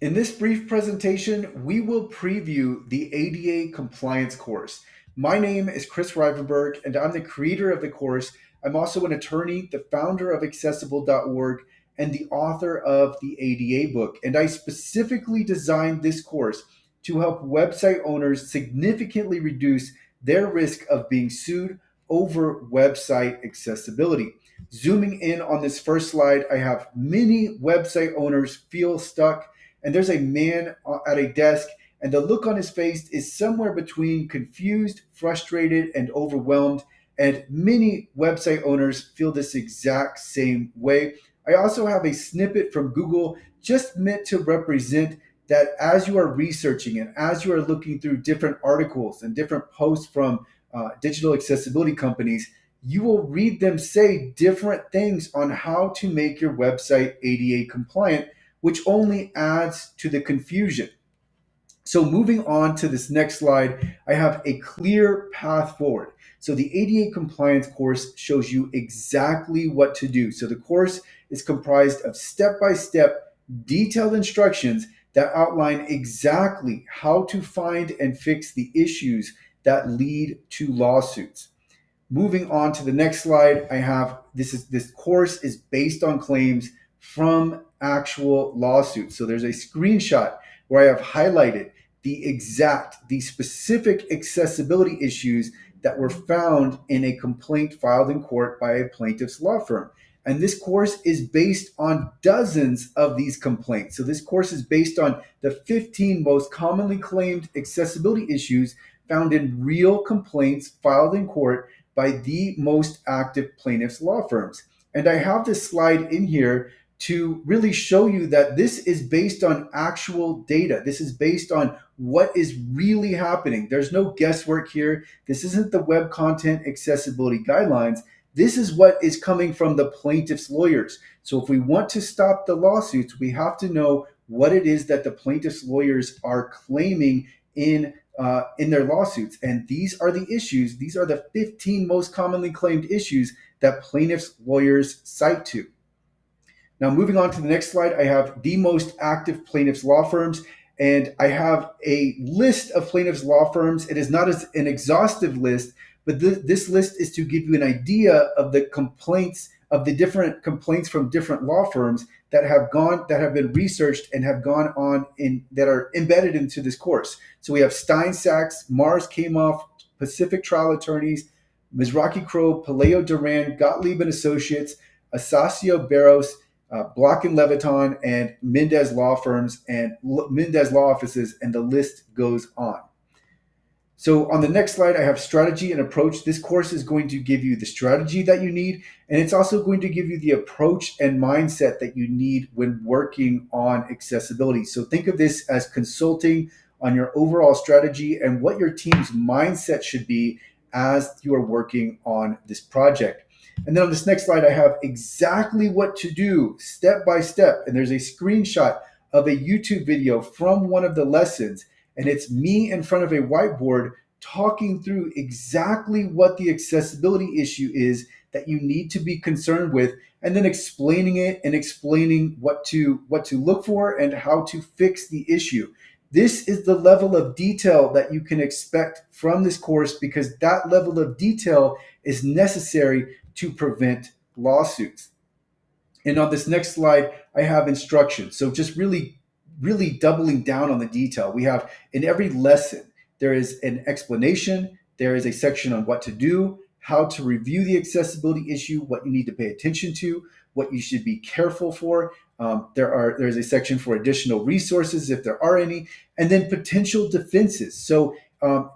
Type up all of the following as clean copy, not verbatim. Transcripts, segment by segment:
In this brief presentation, we will preview the ADA compliance course. My name is Chris Rivenberg, and I'm the creator of the course. I'm also an attorney, the founder of accessible.org, and the author of the ADA book. And I specifically designed this course to help website owners significantly reduce their risk of being sued over website accessibility. Zooming in on this first slide, I have many website owners feel stuck, and there's a man at a desk, and the look on his face is somewhere between confused, frustrated, and overwhelmed. And many website owners feel this exact same way. I also have a snippet from Google just meant to represent that as you are researching and as you are looking through different articles and different posts from digital accessibility companies, you will read them say different things on how to make your website ADA compliant, which only adds to the confusion. So, moving on to this next slide, I have a clear path forward. So, the ADA compliance course shows you exactly what to do. So, the course is comprised of step by step, detailed instructions that outline exactly how to find and fix the issues that lead to lawsuits. Moving on to the next slide, I have this course is based on claims from actual lawsuits. So there's a screenshot where I have highlighted the specific accessibility issues that were found in a complaint filed in court by a plaintiff's law firm. And this course is based on dozens of these complaints. So this course is based on the 15 most commonly claimed accessibility issues found in real complaints filed in court by the most active plaintiffs' law firms. And I have this slide in here to really show you that this is based on actual data. This is based on what is really happening. There's no guesswork here. This isn't the Web Content Accessibility Guidelines. This is what is coming from the plaintiff's lawyers. So if we want to stop the lawsuits, we have to know what it is that the plaintiff's lawyers are claiming in their lawsuits. And these are the issues, these are the 15 most commonly claimed issues that plaintiffs' lawyers cite to. Now, moving on to the next slide, I have the most active plaintiffs' law firms, and I have a list of plaintiffs' law firms. It is not as an exhaustive list, but this list is to give you an idea of the complaints, of the different complaints from different law firms that have been researched and have gone on in that are embedded into this course. So we have Stein Sachs, Mars Kamoff, Pacific Trial Attorneys, Mizrachi Crow, Paleo Duran, Gottlieb and Associates, Asasio Barros, Block and Leviton, and Mendez Law Firms and Mendez Law Offices, and the list goes on. So on the next slide, I have strategy and approach. This course is going to give you the strategy that you need, and it's also going to give you the approach and mindset that you need when working on accessibility. So think of this as consulting on your overall strategy and what your team's mindset should be as you are working on this project. And then on this next slide, I have exactly what to do step by step. And there's a screenshot of a YouTube video from one of the lessons. And it's me in front of a whiteboard talking through exactly what the accessibility issue is that you need to be concerned with, and then explaining it and explaining what to look for and how to fix the issue. This is the level of detail that you can expect from this course, because that level of detail is necessary to prevent lawsuits. And on this next slide, I have instructions. So just really doubling down on the detail. We have in every lesson, there is an explanation, there is a section on what to do, how to review the accessibility issue, what you need to pay attention to, what you should be careful for. There's a section for additional resources if there are any, and then potential defenses. So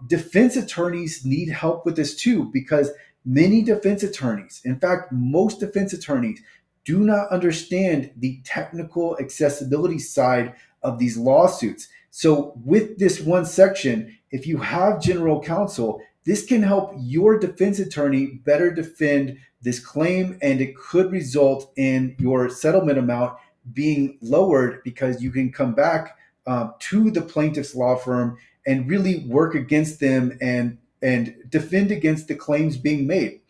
defense attorneys need help with this too, because many defense attorneys, in fact, most defense attorneys, do not understand the technical accessibility side of these lawsuits. So with this one section, if you have general counsel, this can help your defense attorney better defend this claim, and it could result in your settlement amount being lowered, because you can come back to the plaintiff's law firm and really work against them and defend against the claims being made.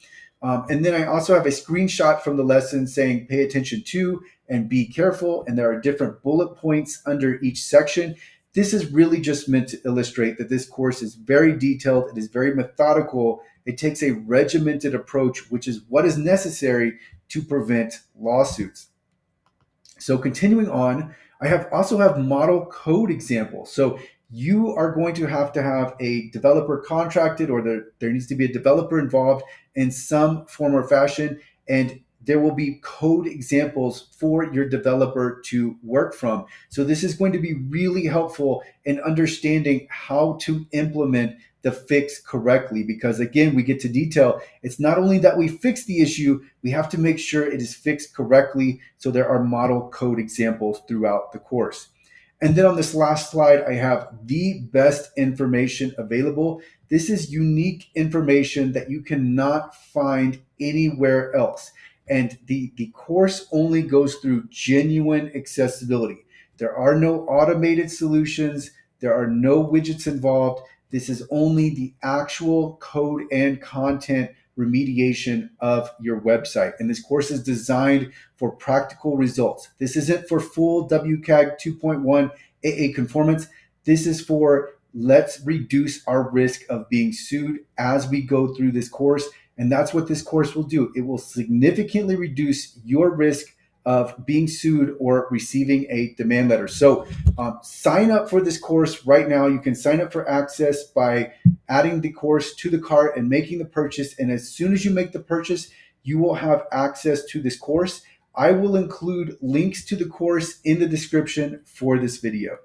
And then I also have a screenshot from the lesson saying pay attention to and be careful. And there are different bullet points under each section. This is really just meant to illustrate that this course is very detailed, it is very methodical, it takes a regimented approach, which is what is necessary to prevent lawsuits. So continuing on, also have model code examples. So you are going to have a developer contracted, or there needs to be a developer involved in some form or fashion, and there will be code examples for your developer to work from. So this is going to be really helpful in understanding how to implement the fix correctly, because again, we get to detail. It's not only that we fix the issue, we have to make sure it is fixed correctly. So there are model code examples throughout the course. And then on this last slide, I have the best information available. This is unique information that you cannot find anywhere else. And the course only goes through genuine accessibility. There are no automated solutions. There are no widgets involved. This is only the actual code and content remediation of your website. And this course is designed for practical results. This isn't for full WCAG 2.1 AA conformance. This is for let's reduce our risk of being sued as we go through this course. And that's what this course will do. It will significantly reduce your risk of being sued or receiving a demand letter. So sign up for this course right now. You can sign up for access by adding the course to the cart and making the purchase. And as soon as you make the purchase, you will have access to this course. I will include links to the course in the description for this video.